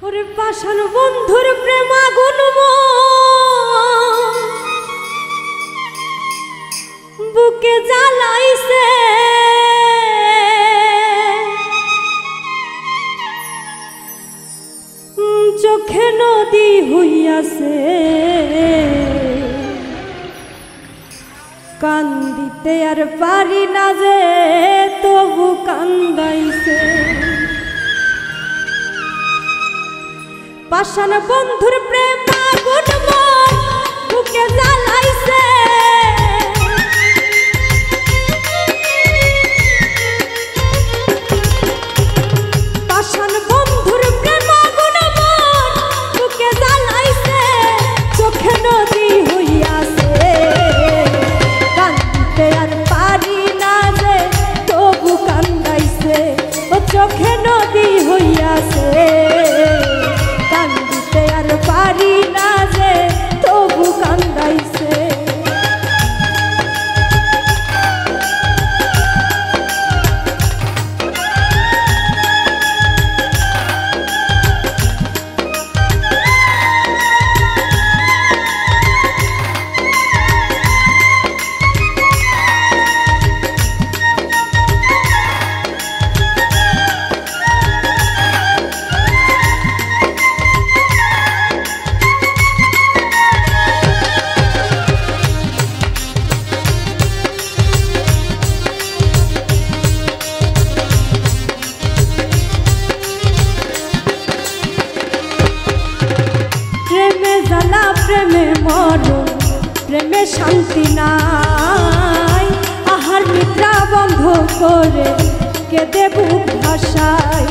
ওরে পাষাণ বন্ধুর প্রেম আগুন বুকে জ্বালাইছে, চোখে নদী হইয়াছে, কান্দিতে আর পারি না যে তবু কান্দাইছে। পাষাণ বন্ধুর প্রেম আগুন বুকে জ্বালাইছে, পাষাণ বন্ধুর প্রেম আগুন বুকে জ্বালাইছে, চোখে নদী হইয়াছে, কান্দিতে আর পারি না যে তবু কান্দাইছে। ও চোখে নদী হইয়াছে, কান্দিতে আর পারি না যে তবু কান্দাইছে। প্রেমে মরণ, প্রেমে শান্তি নাই, আহার নিদ্রা বন্ধ করে কেঁদে বুক ভাসায়।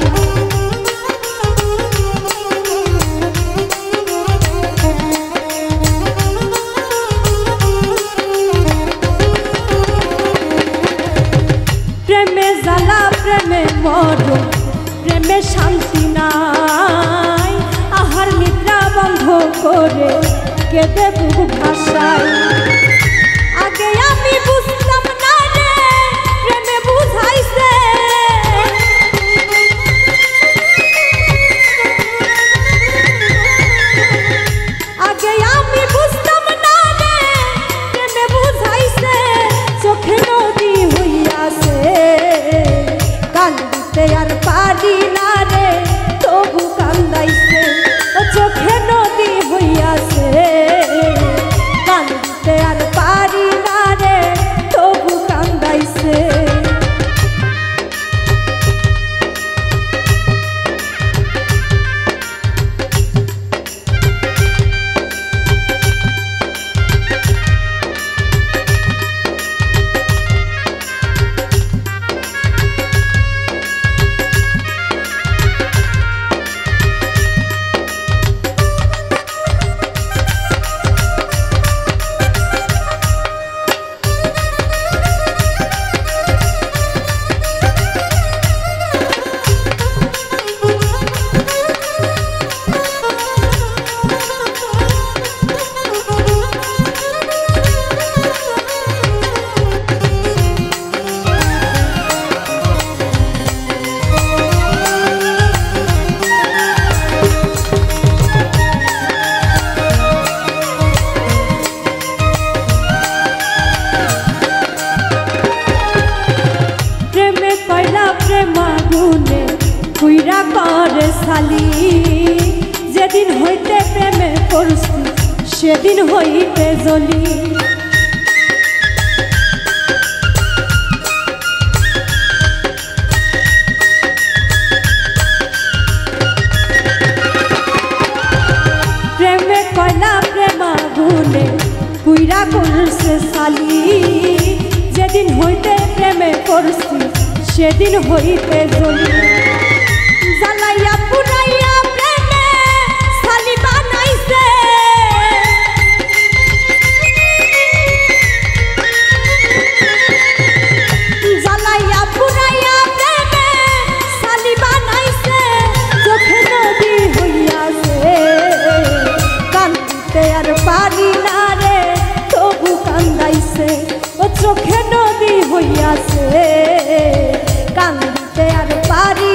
প্রেমে জ্বালা প্রেমে মরণ, প্রেমে শান্তি নাই, আহার নিদ্রা বন্ধ করে কেঁদে বুক ভাসায়। আগে আমি বুঝতাম না রে প্রেমে বুঝাইছে, আগে আমি বুঝতাম না রে প্রেমে বুঝাইছে, চোখে নদী হইয়াছে, কান্দিতে আর পারি না রে তবু কান্দাইছে। ও চোখে নদী হইয়াছে, কান্দিতে আর পারি না রে তবু কান্দাইছে। কুইরা করে সালি, যেদিন হইতে প্রেমে পড়ছি সেদিন হইতে জ্বলি। প্রেমে কয়লা প্রেমা গুনে কুইরা করছে সালি, যেদিন হইতে প্রেমে পড়ছি সেদিন হইতে জ্বলি। জ্বালাইয়া পুরাইয়া প্রেমে সালি বানাইছে, জ্বালাইয়া পুরাইয়া প্রেমে সালি বানাইছে, চোখে নদী হইয়াছে, কান্দিতে আর পারি না রে তবু কান্দাইছে। ও চোখে নদী হইয়াছে, কান্দিতে আর পারি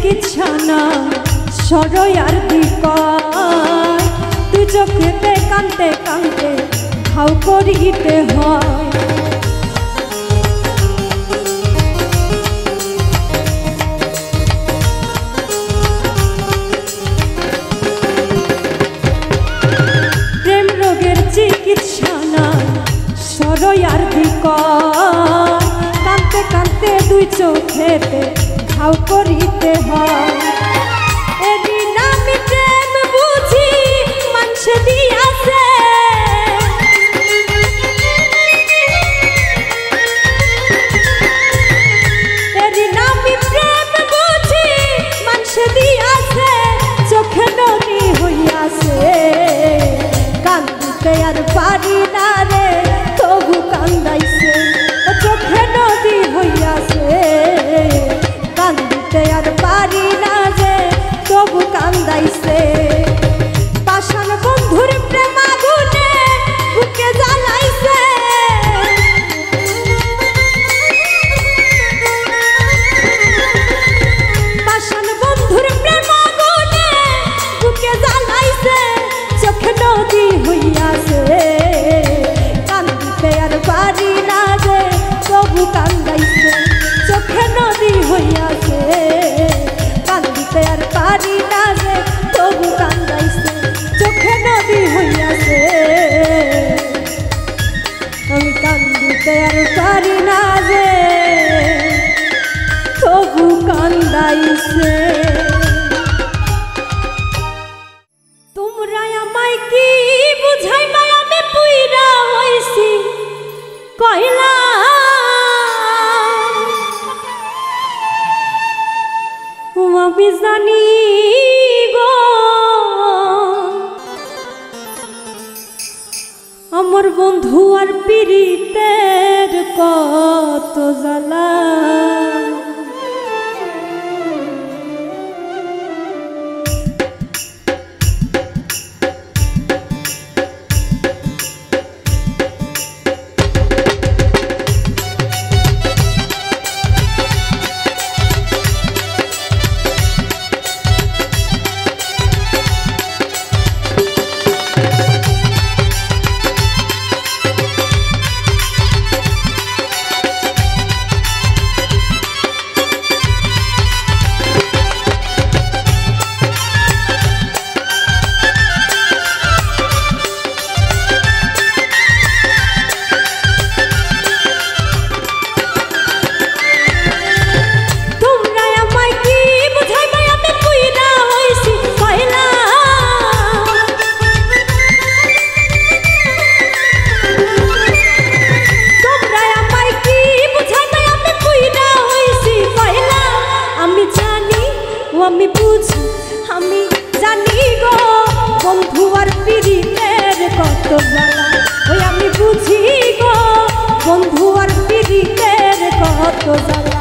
চিকিৎসা না সরয়ার দিক তুই চোখেতে কানতে কানতে হাউ করিতে হয়। প্রেম রোগের চিকিৎসা না সরয়ার দিক কানতে কানতে দুই চোখেতে হাউ করিতে হয়। এরি নামি প্রেম বুঝি মানুষে দিয়াছে এরি নামি প্রেম বুঝি মানুষে দিয়াছে চোখে নদী হইয়াছে কান্দিতে আর পারি না রে তবু কান্দাইছে চোখে নদী হইয়াছে কান্দিতে আর পারি না যে তবু কান্দাইছে। পাষাণ বন্ধুর প্রেম আগুনে বুকে জ্বালাইছে পাষাণ বন্ধুর প্রেম আগুনে বুকে জ্বালাইছে চোখে নদী হইয়াছে কান্দিতে আর পারি না যে তবু কান্দাইছে চোখে নদী হইয়াছে কান্দিতে আর পারি না যে তবু কান্দাইছে চোখে নদী হইয়াছে আমি কান্দিতে আর পারি না যে তবু কান্দাইছে। তোমরা আমায় কি বুঝাইবা আমি পুইরা হইছি কইলা আমি জানি গো আমার বন্ধু আর পীড়িতের কত জ্বালা আমি বুঝি আমি জানি গো বন্ধু আর পীড়িতের কত জ্বালা ওই আমি বুঝি গো বন্ধু আর পীড়িতের কত জ্বালা।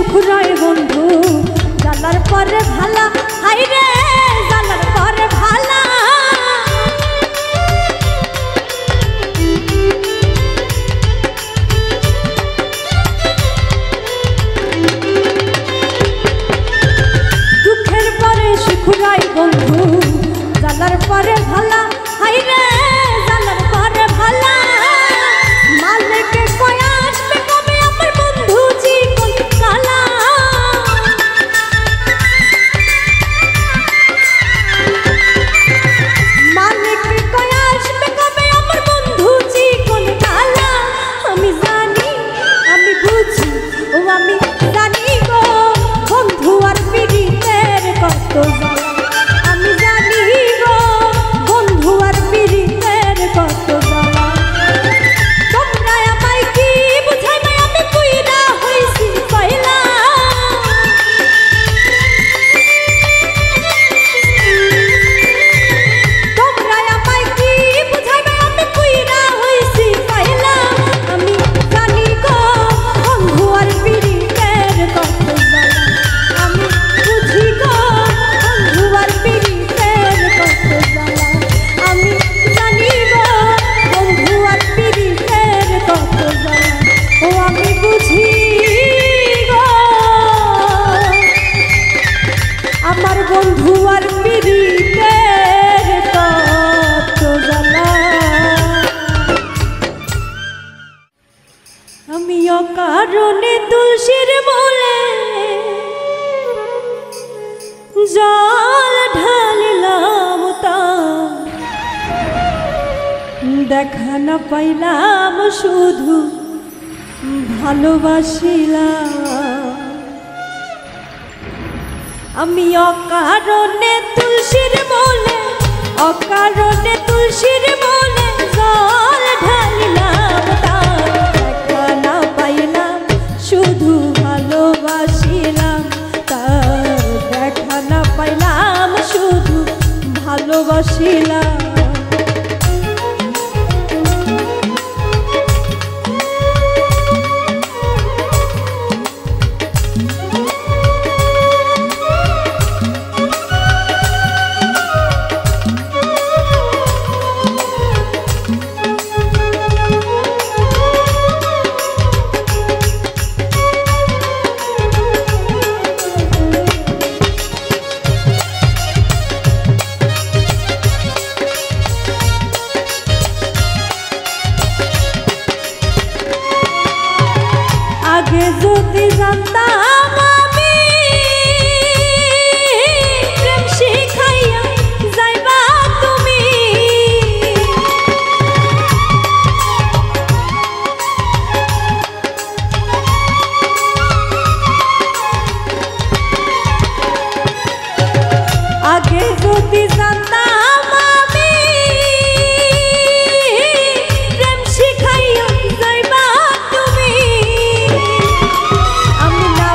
সুখ রয় বন্ধু জালার পরে ভালা হাই রে জালার পরে ভালা দুঃখের পরে সুখ রয় বন্ধু জালার পরে ভালা হাই রে জালার পরে ভালা মালিকে কয় আসবে কবে আমার বন্ধু জীবন কালা মালিকে কয় আসবে কবে আমার বন্ধু জীবন কালা আমি জানি আমি বুঝি ও আমি জানি গো বন্ধু আর পীড়িতের কত জ্বালা আমি জানি গো বন্ধু আর পীড়িতের কত জ্বালা তোমরা আমায় কি বুঝাই না আমি কইরা হইছি পয়লা তোমরা আমায় কি বুঝাই না আমি কইরা হইছি পয়লা আমি জানি গো বন্ধু আর পীড়িতের কত জ্বালা আমি বুঝি গো বন্ধু আর পীড়িতের কত জ্বালা আমি জানি গো বন্ধু আর পীড়িতের কত জ্বালা ও আমি বুঝি গো আমার বন্ধু আর পীড়িতের কত জ্বালা আমি অকারণে তুলসীর মূলে জল ঢালিলাম তা দেখা না পাইলাম শুধু ভালোবাসিলাম আমি অকারণে তুলসীর মূলে অকারণে তুলসীর মূলে জল ঢালিলাম তার দেখা না পাইলাম শুধু ভালোবাসিলাম তার দেখা না পাইলাম শুধু ভালোবাসিলাম আগে যদি জানতাম আমি প্রেম শিখাইয়া যাইবা তুমি আগে যদি জানতাম আমি প্রেম শিখাইয়া যাইবা তুমি আমি না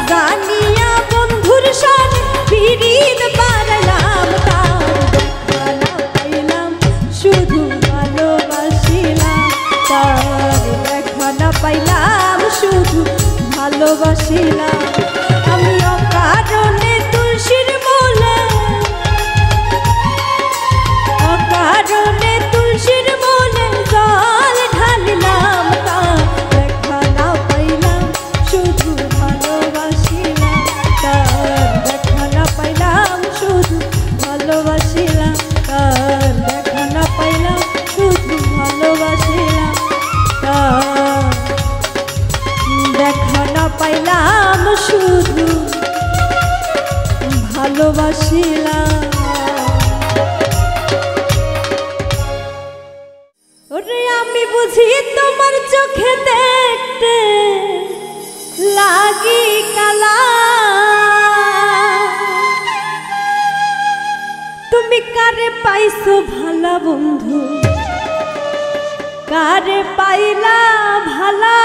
জানিয়া বন্ধুর সাথে পিরিত বাড়ালাম তার দেখা না পাইলাম শুধু ভালোবাসিলাম তার দেখা না পাইলাম শুধু ভালোবাসিলাম আমি অকারণে তুলসীর মূলে অকারণে তুলসীর মূলে জল ঢালিলাম তার দেখা না পাইলাম শুধু ভালোবাসিলাম তার দেখা না পাইলাম শুধু ভালোবাসিলাম তার দেখা না পাইলাম শুধু ভালোবাসিলাম তার দেখা না পাইলাম শুধু ভালোবাসিলাম। ওরে আমি বুঝি তোমার চোখে দেখতে লাগি কালা তুমি কারে পাইছো ভালা বন্ধু কারে পাইলা ভালা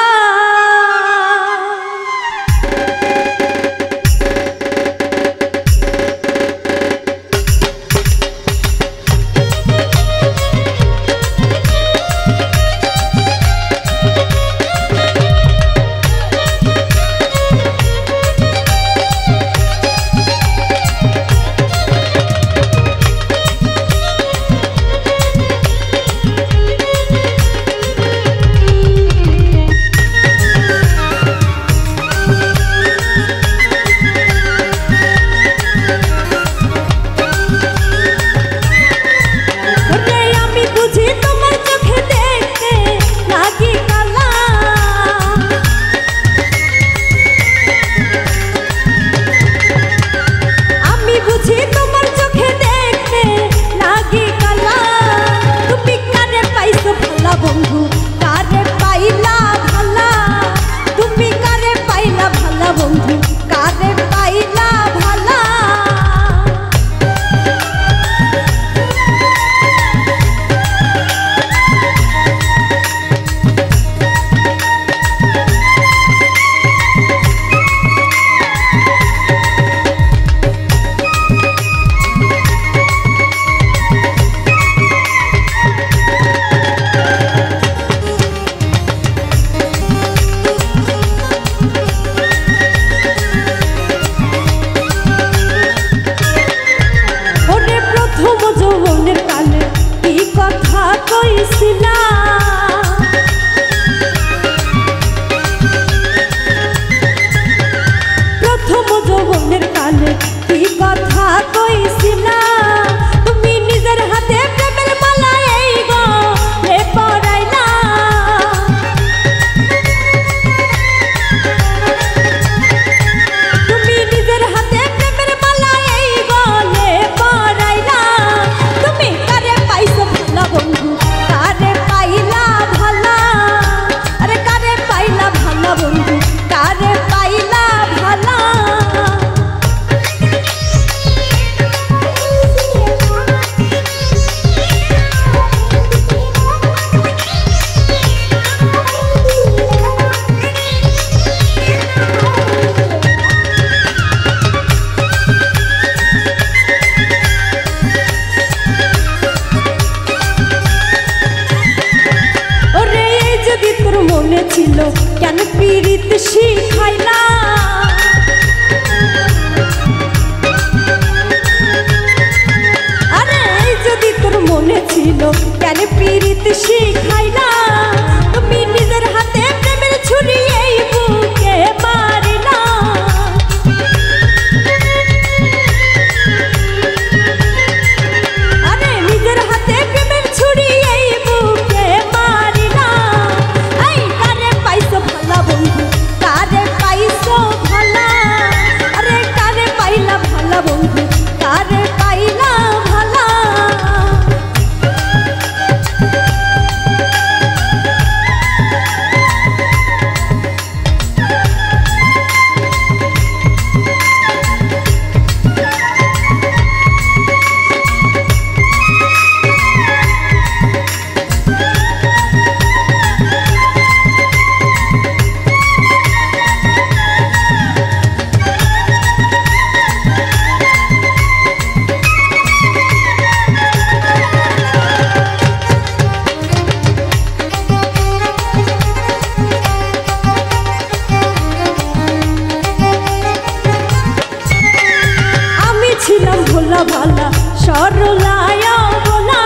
ভালা সরলায় বলা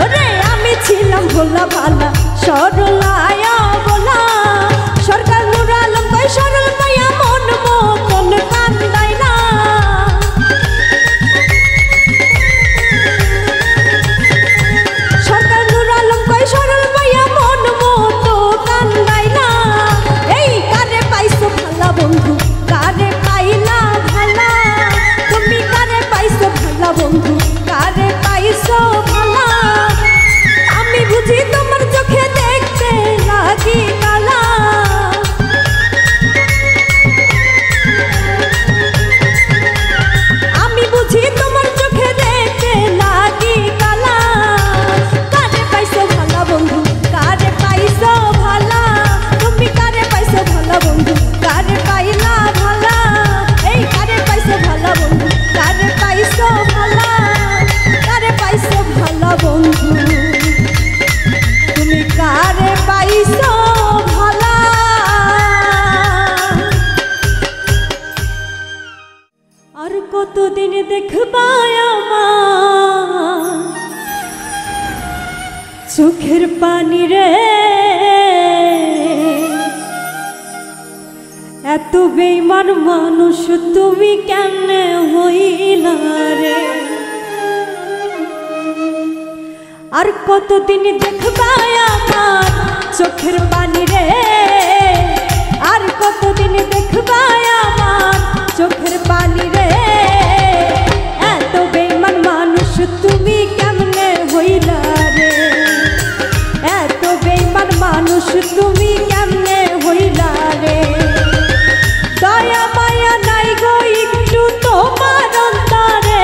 ওরে আমি ছিলাম ভোলা ভালা সরলায় বলা সরকার নূর আলম কই সরল পাইয়া মন মতন কান্দাই না সরকার নূর আলম কই সরল পাইয়া মন মতো কান্দাই না এই কারে পাইছো ভালা বন্ধু কারে পাইলা ভালা তুমি কারে পাইছো ভালা বন্ধু কারে পাইছো ভালা আমি বুঝি তোমার চোখে দেখতে লাগি কালা আমি বুঝি তোমার চোখে দেখতে লাগি কালা কারে পাইছো ভালা বন্ধু কারে পাইছো ভালা তুমি কারে পাইছো ভালা বন্ধু কারে পাইলা ভালা এই কারে পাইছো ভালা বন্ধু কারে পাইছো ভালা কারে পাইছো ভালা বন্ধু তুমি কারে পাইছো ভালা আর কতদিন দেখবা আমার চোখের পানি রে এত বেঈমান মানুষ তুমি কেমনে হইলা রে আর কতদিন দেখবা আমার চোখের পানি রে আর কতদিন দেখবা আমার চোখের পানি রে এত বেঈমান মানুষ তুমি কেমনে হইলা রে এত বেঈমান মানুষ তুমি কেমনে হইলা রে দয়া মায়া নাই গো একটু তোমার অন্তরে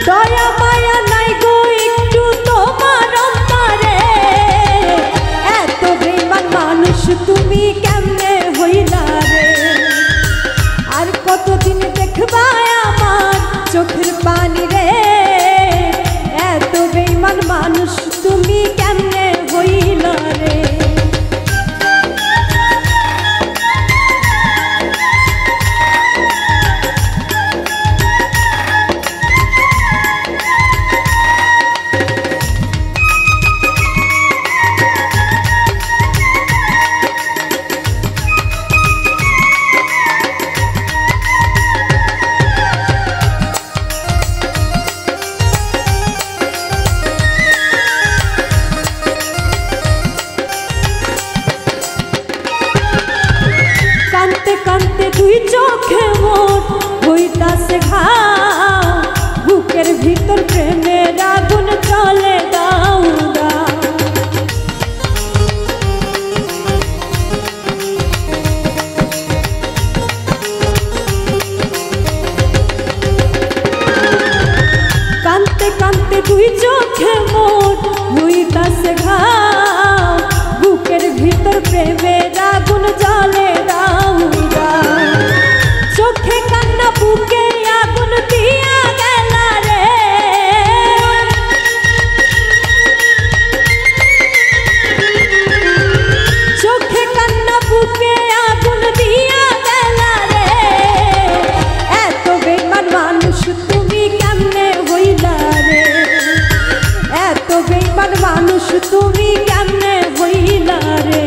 দয়া মায়া নাই গো একটু তোমার অন্তরে এত বেঈমান মানুষ তুমি কেমনে হইলা রে আর কতদিন দেখবা আমার চোখের পানি রে এত বেঈমান মানুষ তুমি কেমনে হইলা রে দুই চোখে মোর হইতাছে ঘাও বুকের ভিতর প্রেমের আগুন চলে দাও দাও কানতে কানতে দুই চোখে মোর হইতাছে ঘাও বুকের ভিতর প্রেমের আগুন জ্বলে দাও চোখে কান্না বুকে আগুন দিয়া গেলা রে চোখে কান্না বুকে আগুন দিয়া গেলা রে এত বেঈমান মানুষ তুমি কেমনে হইলা রে এত বেঈমান মানুষ তুমি কেমনে হইলা রে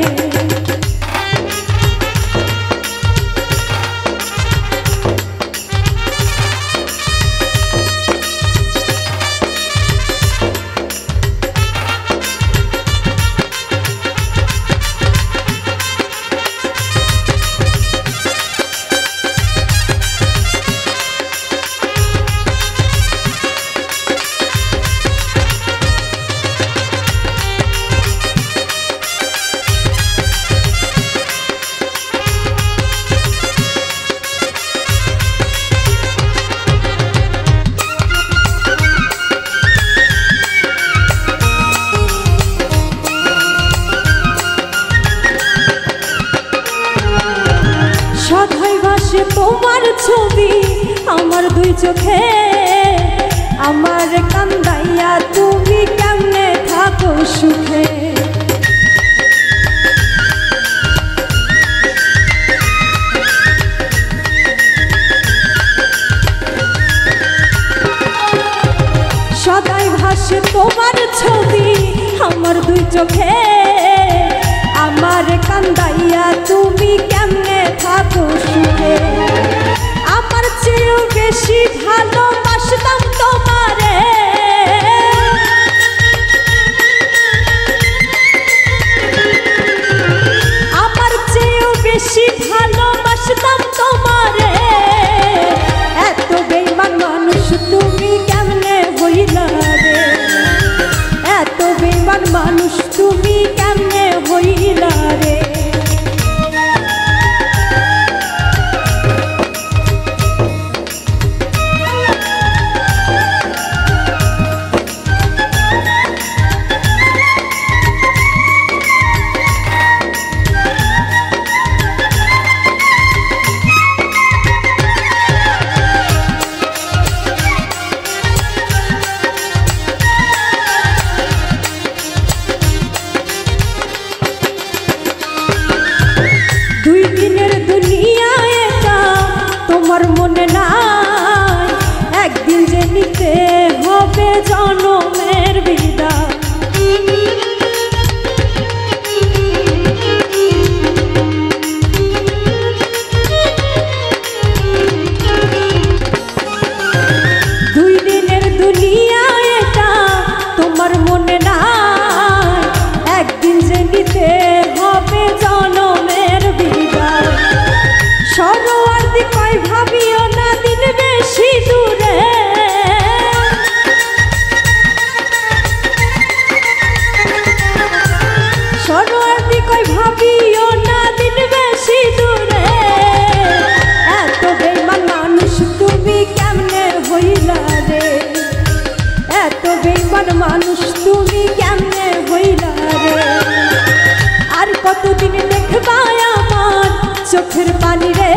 তোমার ছবি আমার দুই চোখে আমার কান্দাইয়া তুমি কেমনে থাকো ভাসে তোমার ছবি আমার দুই চোখে। আমার কান্দাইয়া তুমি কেমনে থাকো সুখে। আমার চেয়েও বেশি ভালোবাসতাম তোমারে, আমার চেয়েও বেশি ভালোবাসতাম তোমারে। এত বেঈমান মানুষ তুমি কেমনে হইলা রে, এত বেঈমান মানুষ তুমি কেমনে হইলা রে। দুই দিনের দুনিয়া এটা তোমার মনে নাই, একদিন যে নিতে হবে জনমের বিদায়। দুই দিনের দুনিয়া এটা তোমার মনে নাই, একদিন যে নিতে হবে জনমের বিদায়। সরোয়ার্দি কয় ভাবিও না দিন বেশি দূরে, সরোয়ার্দি কয় ভাবিও না দিন বেশি দূরে। এত বেঈমান মানুষ তুমি কেমনে হইলা রে, এত বেঈমান মানুষ তুমি কেমনে হইলা রে। আর কতদিন দেখবা আমার চোখের পানি রে,